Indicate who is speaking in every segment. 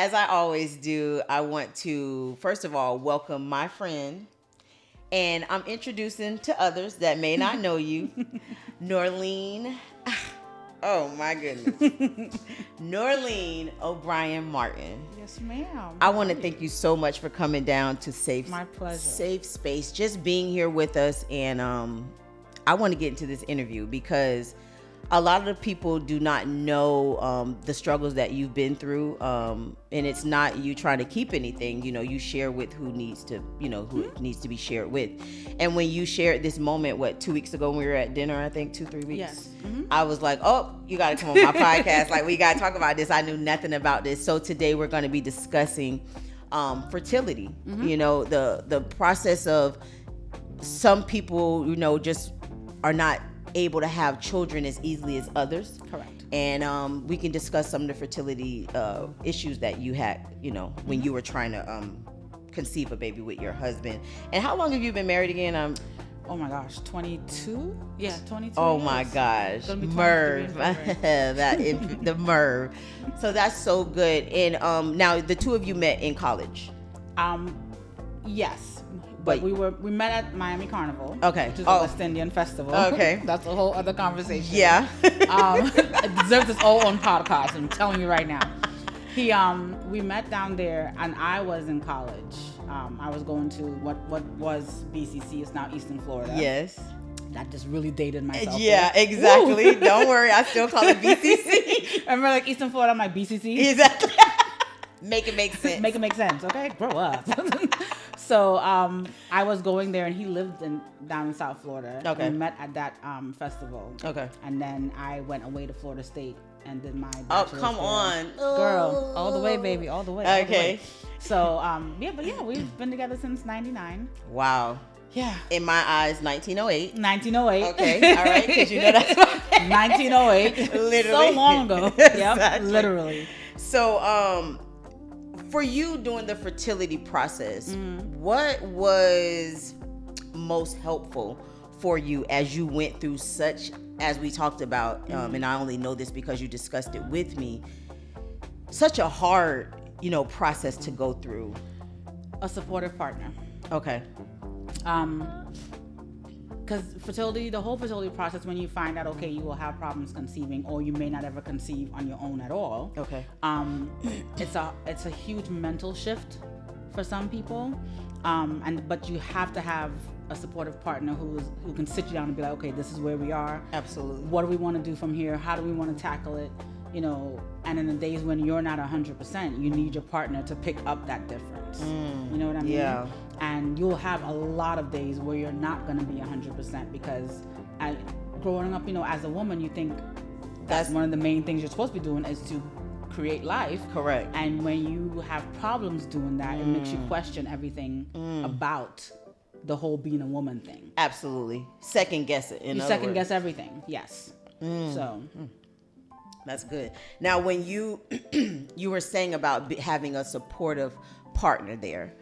Speaker 1: as I always do, I want to, first of all, welcome my friend. And I'm introducing to others that may not know you, Norleen. Oh, my goodness. Norleen O'Brien Martin.
Speaker 2: Yes, ma'am.
Speaker 1: I want to thank you so much for coming down to
Speaker 2: My pleasure.
Speaker 1: Safe Space, just being here with us. And I want to get into this interview because a lot of the people do not know the struggles that you've been through. And it's not you trying to keep anything, you know, you share with who needs to, who it needs to be shared with. And when you shared this moment, 2 weeks ago when we were at dinner, I think 2-3 weeks.
Speaker 2: Yes.
Speaker 1: I was like, oh, you got to come on my podcast. Like, we got to talk about this. I knew nothing about this. So today we're going to be discussing fertility, the process of some people, just are not able to have children as easily as others.
Speaker 2: Correct.
Speaker 1: And we can discuss some of the fertility issues that you had, when you were trying to conceive a baby with your husband. And how long have you been married again?
Speaker 2: Oh my gosh, 22? Yeah, 22
Speaker 1: Oh
Speaker 2: years.
Speaker 1: my gosh,
Speaker 2: Merv.
Speaker 1: the Merv. So that's so good. And now the two of you met in college.
Speaker 2: Yes.
Speaker 1: But
Speaker 2: we met at Miami Carnival.
Speaker 1: Okay.
Speaker 2: Which is a West Indian festival.
Speaker 1: Okay.
Speaker 2: That's a whole other conversation.
Speaker 1: Yeah.
Speaker 2: It deserves its own podcast, I'm telling you right now. We met down there, and I was in college. I was going to what was BCC, it's now Eastern Florida.
Speaker 1: Yes.
Speaker 2: That just really dated myself.
Speaker 1: Yeah,
Speaker 2: there.
Speaker 1: exactly. Don't worry, I still call it BCC.
Speaker 2: Remember, like Eastern Florida, I'm like BCC.
Speaker 1: Exactly. Make it make sense.
Speaker 2: Make it make sense, okay? Grow up. So I was going there, and he lived down in South Florida.
Speaker 1: Okay.
Speaker 2: We met at that festival.
Speaker 1: Okay.
Speaker 2: And then I went away to Florida State and did my
Speaker 1: Oh,
Speaker 2: bachelor's
Speaker 1: come
Speaker 2: there.
Speaker 1: on.
Speaker 2: Girl, all the way, baby, all the way. all the
Speaker 1: Okay.
Speaker 2: way. So, we've been together since 99.
Speaker 1: Wow.
Speaker 2: Yeah.
Speaker 1: In my eyes, 1908.
Speaker 2: 1908.
Speaker 1: Okay, all right, because that's my
Speaker 2: 1908.
Speaker 1: Literally.
Speaker 2: So long ago.
Speaker 1: Exactly.
Speaker 2: Yep, literally.
Speaker 1: So, for you doing the fertility process, what was most helpful for you as you went through such, as we talked about, and I only know this because you discussed it with me, such a hard, process to go through?
Speaker 2: A supportive partner.
Speaker 1: Okay.
Speaker 2: Because the whole fertility process, when you find out, okay, you will have problems conceiving, or you may not ever conceive on your own at all.
Speaker 1: Okay.
Speaker 2: It's a huge mental shift for some people, but you have to have a supportive partner who can sit you down and be like, okay, this is where we are.
Speaker 1: Absolutely.
Speaker 2: What do we want to do from here? How do we want to tackle it? And in the days when you're not 100%, you need your partner to pick up that difference. You know what I mean?
Speaker 1: Yeah.
Speaker 2: And you'll have a lot of days where you're not going to be 100% because growing up, as a woman, you think that's one of the main things you're supposed to be doing is to create life.
Speaker 1: Correct.
Speaker 2: And when you have problems doing that, it makes you question everything about the whole being a woman thing.
Speaker 1: Absolutely. Second guess it.
Speaker 2: You second guess everything. Yes. So.
Speaker 1: That's good. Now, when you were saying about having a supportive partner there,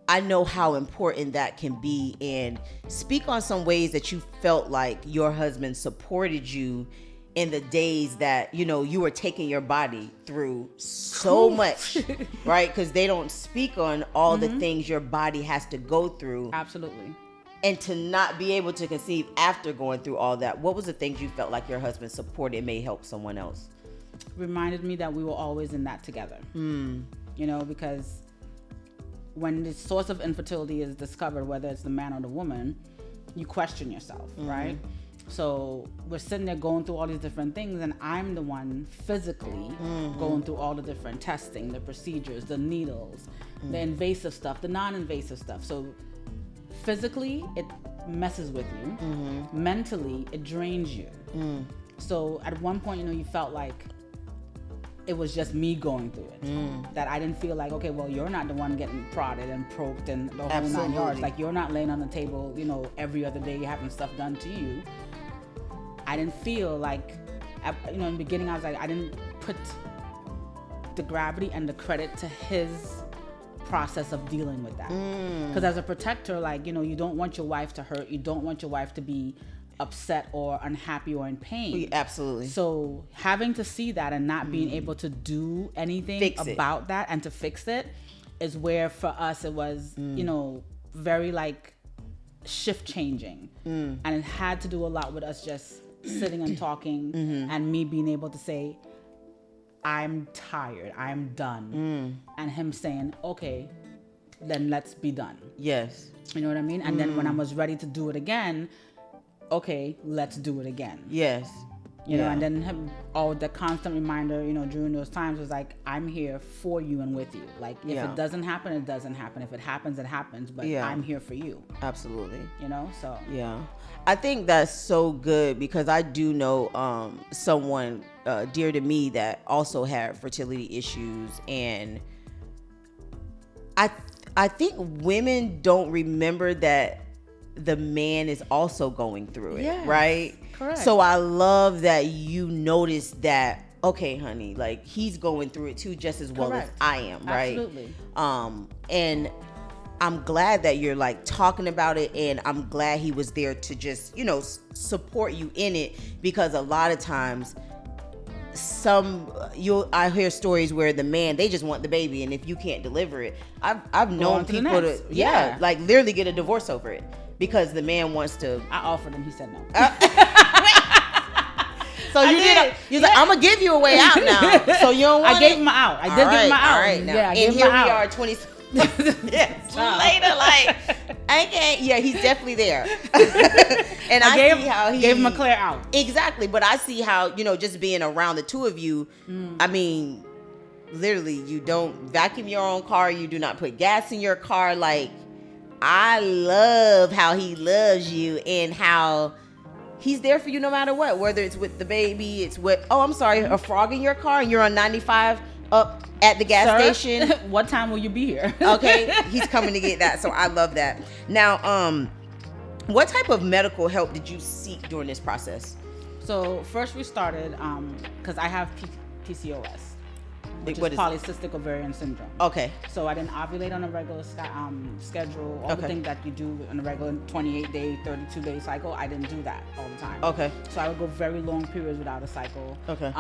Speaker 1: I know how important that can be, and speak on some ways that you felt like your husband supported you in the days that, you were taking your body through so much, right? Because they don't speak on all the things your body has to go through.
Speaker 2: Absolutely.
Speaker 1: And to not be able to conceive after going through all that, what was the things you felt like your husband supported may help someone else?
Speaker 2: Reminded me that we were always in that together. Because when the source of infertility is discovered, whether it's the man or the woman, you question yourself, right? So we're sitting there going through all these different things, and I'm the one physically going through all the different testing, the procedures, the needles, the invasive stuff, the non-invasive stuff. So physically, it messes with you. Mentally, it drains you. So at one point, you felt like it was just me going through it. That I didn't feel like, okay, well, you're not the one getting prodded and poked and the whole 9 yards. Like, you're not laying on the table, every other day having stuff done to you. I didn't feel like, in the beginning, I was like, I didn't put the gravity and the credit to his process of dealing with that. Because as a protector, you don't want your wife to hurt. You don't want your wife to be upset or unhappy or in pain.
Speaker 1: Absolutely.
Speaker 2: So having to see that and not being able to do anything about that and to fix it is where for us it was, you know, very like shift changing. And it had to do a lot with us just sitting and talking and me being able to say, I'm tired, I'm done. And him saying, okay, then let's be done.
Speaker 1: Yes.
Speaker 2: You know what I mean? And then when I was ready to do it again, okay, let's do it again.
Speaker 1: Yes.
Speaker 2: You know, and then the constant reminder, you know, during those times was like, I'm here for you and with you. Like, if it doesn't happen, it doesn't happen. If it happens, it happens. But I'm here for you.
Speaker 1: Absolutely.
Speaker 2: You know, so.
Speaker 1: Yeah. I think that's so good because I do know someone dear to me that also had fertility issues. And I think women don't remember that the man is also going through it, right?
Speaker 2: Correct.
Speaker 1: So I love that you noticed that, okay, honey, like he's going through it too just as well as I am, right?
Speaker 2: Absolutely.
Speaker 1: And I'm glad that you're like talking about it, and I'm glad he was there to just, you know, support you in it, because a lot of times I hear stories where the man, they just want the baby, and if you can't deliver it, I've known people to like literally get a divorce over it because the man wants to.
Speaker 2: I offered him, he said no.
Speaker 1: So you did. You're like, I'm gonna give you a way out now. So you don't want
Speaker 2: I gave him out. I did give him out.
Speaker 1: All right, now.
Speaker 2: Yeah,
Speaker 1: and here we are, 20. Later, like I can't. Yeah, he's definitely there. And I see how he
Speaker 2: gave him a clear out.
Speaker 1: Exactly, but I see how, you know, just being around the two of you. I mean, literally, you don't vacuum your own car. You do not put gas in your car. Like, I love how he loves you and how he's there for you no matter what. Whether it's with the baby, it's with a frog in your car and you're on 95 up at the gas station.
Speaker 2: What time will you be here?
Speaker 1: Okay, he's coming to get that. So I love that. Now, what type of medical help did you seek during this process?
Speaker 2: So first we started because I have PCOS, which is polycystic ovarian syndrome.
Speaker 1: Okay.
Speaker 2: So I didn't ovulate on a regular schedule. All the things that you do on a regular 28-day, 32-day cycle, I didn't do that all the time. Okay. So I would go very long periods without a cycle. Okay.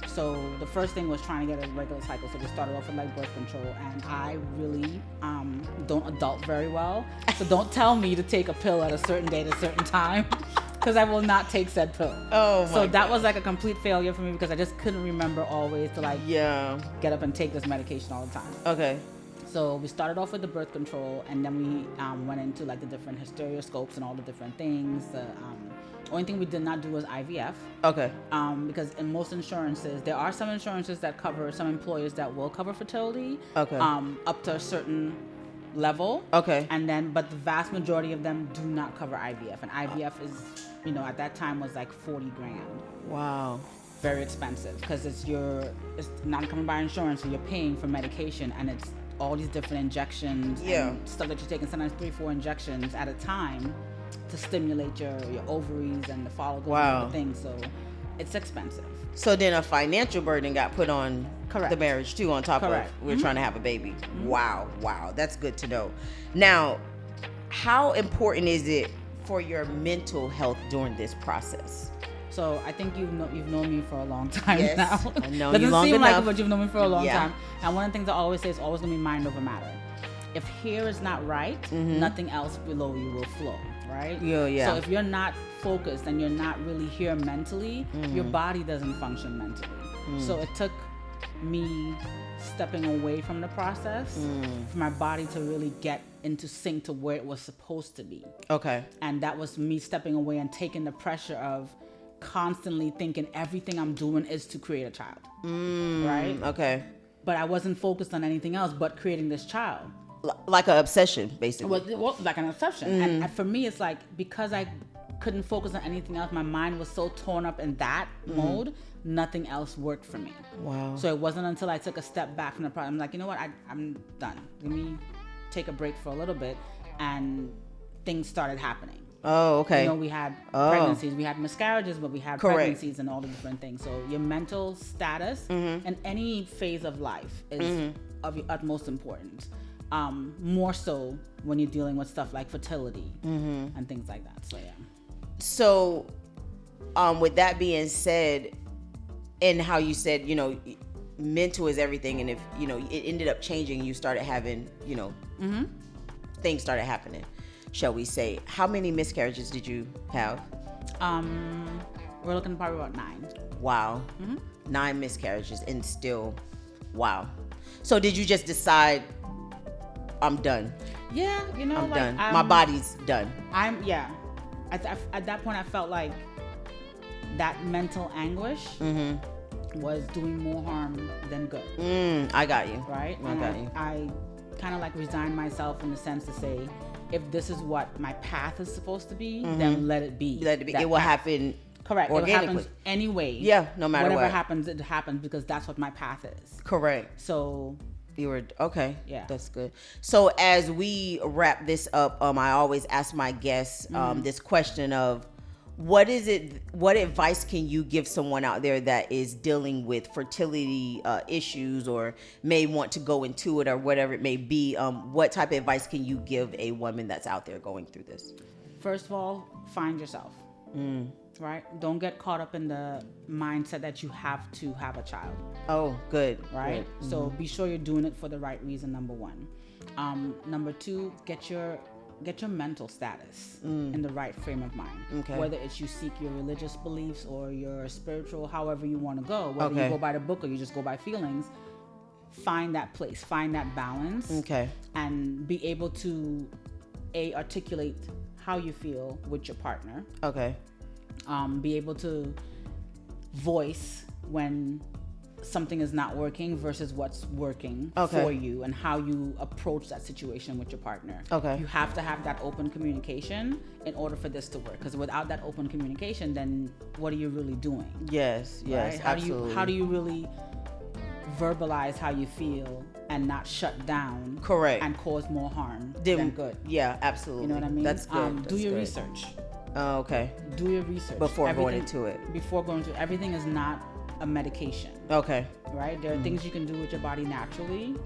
Speaker 2: So the first thing was trying to get a regular cycle. So we started off with like birth control, and I really don't adult very well. So don't tell me to take a pill at a certain date at a certain time, because I will not take said pill. Oh my So that was like a complete failure for me, because I just couldn't remember always to like get up and take this medication all the time. Okay. So we started off with the birth control, and then we went into like the different hysteroscopes and all the different things. Only thing we did not do was IVF. Okay. Because in most insurances, there are some insurances that cover, some employers that will cover fertility. Okay. Up to a certain level. Okay. And then, but the vast majority of them do not cover IVF. And IVF is, you know, at that time was like $40,000. Wow. Very expensive, because it's not covered by insurance, so you're paying for medication, and it's all these different injections and stuff that you're taking, sometimes 3-4 injections at a time to stimulate your ovaries and the follicles and everything. So it's expensive. So then a financial burden got put on the marriage too, on top of we're trying to have a baby. Mm-hmm. Wow. That's good to know. Now, how important is it for your mental health during this process? So I think you've known me for a long time now. I've known you long enough. Doesn't seem like it, but you've known me for a long time. And one of the things I always say is always going to be mind over matter. If here is not right, nothing else below you will flow, right? Yeah. So if you're not focused and you're not really here mentally, your body doesn't function mentally. So it took me stepping away from the process for my body to really get into sync to where it was supposed to be. Okay. And that was me stepping away and taking the pressure of constantly thinking everything I'm doing is to create a child. Right? Okay. But I wasn't focused on anything else but creating this child. Like an obsession, basically. Well, like an obsession. And for me, it's like, because I couldn't focus on anything else, my mind was so torn up in that mode, nothing else worked for me. Wow. So it wasn't until I took a step back from the problem, I'm like, you know what, I'm done. Let me take a break for a little bit. And things started happening. Oh, okay. You know, we had pregnancies, we had miscarriages, but we had pregnancies and all the different things. So your mental status in any phase of life is of utmost importance. More so when you're dealing with stuff like fertility and things like that. So yeah.
Speaker 1: So, with that being said, and how you said, mental is everything, and if it ended up changing, you started having, things started happening, shall we say. How many miscarriages did you have?
Speaker 2: We're looking probably about 9.
Speaker 1: Wow. 9 miscarriages, and still, wow. So did you just decide, I'm done?
Speaker 2: Yeah,
Speaker 1: I'm done. My body's done.
Speaker 2: At that point, I felt like that mental anguish was doing more harm than good.
Speaker 1: I got you.
Speaker 2: Right?
Speaker 1: I got you.
Speaker 2: I kind of like resigned myself in the sense to say, if this is what my path is supposed to be, then let it be.
Speaker 1: Let it be. It will happen.
Speaker 2: Correct.
Speaker 1: Organically.
Speaker 2: It happens anyway.
Speaker 1: Yeah, no matter
Speaker 2: whatever
Speaker 1: what.
Speaker 2: happens, it happens because that's what my path is.
Speaker 1: Correct.
Speaker 2: So
Speaker 1: you were okay.
Speaker 2: Yeah,
Speaker 1: that's good. So as we wrap this up, I always ask my guests this question of, what advice can you give someone out there that is dealing with fertility issues, or may want to go into it, or whatever it may be? What type of advice can you give a woman that's out there going through this?
Speaker 2: First of all, find yourself. Right? Don't get caught up in the mindset that you have to have a child.
Speaker 1: Oh, good.
Speaker 2: Right? Good. So be sure you're doing it for the right reason, number 1. Number 2, get your mental status in the right frame of mind.
Speaker 1: Okay.
Speaker 2: Whether it's you seek your religious beliefs or your spiritual, however you want to go, whether you go by the book or you just go by feelings, find that place, find that balance.
Speaker 1: Okay.
Speaker 2: And be able to articulate how you feel with your partner.
Speaker 1: Okay.
Speaker 2: Be able to voice when something is not working versus what's working for you, and how you approach that situation with your partner. Okay. You have to have that open communication in order for this to work, because without that open communication, then what are you really doing?
Speaker 1: Yes,
Speaker 2: right?
Speaker 1: Absolutely.
Speaker 2: How do you really verbalize how you feel and not shut down?
Speaker 1: Correct.
Speaker 2: And cause more harm than good.
Speaker 1: Yeah, absolutely.
Speaker 2: You know what I mean?
Speaker 1: That's good.
Speaker 2: Do your research.
Speaker 1: Oh, okay.
Speaker 2: Do your research
Speaker 1: before going into it.
Speaker 2: Everything is not a medication.
Speaker 1: Okay.
Speaker 2: Right? There are things you can do with your body naturally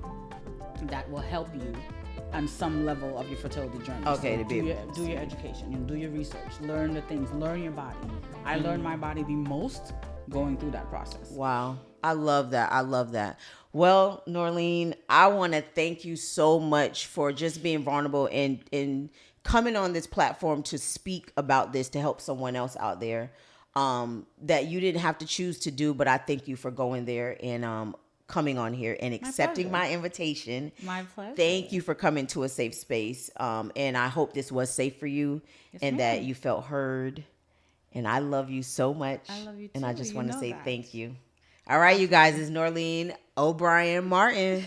Speaker 2: that will help you on some level of your fertility journey.
Speaker 1: Okay.
Speaker 2: So do your education. Do your research. Learn the things. Learn your body. I learned my body the most going through that process.
Speaker 1: Wow. I love that. Well, Norleen, I want to thank you so much for just being vulnerable and coming on this platform to speak about this, to help someone else out there that you didn't have to choose to do. But I thank you for going there and coming on here and accepting my invitation.
Speaker 2: My pleasure.
Speaker 1: Thank you for coming to a safe space. And I hope this was safe for you, and that you felt heard. And I love you so much.
Speaker 2: I love you too.
Speaker 1: And I just want to say thank you. All right, you guys, it's Norleen O'Brien Martin.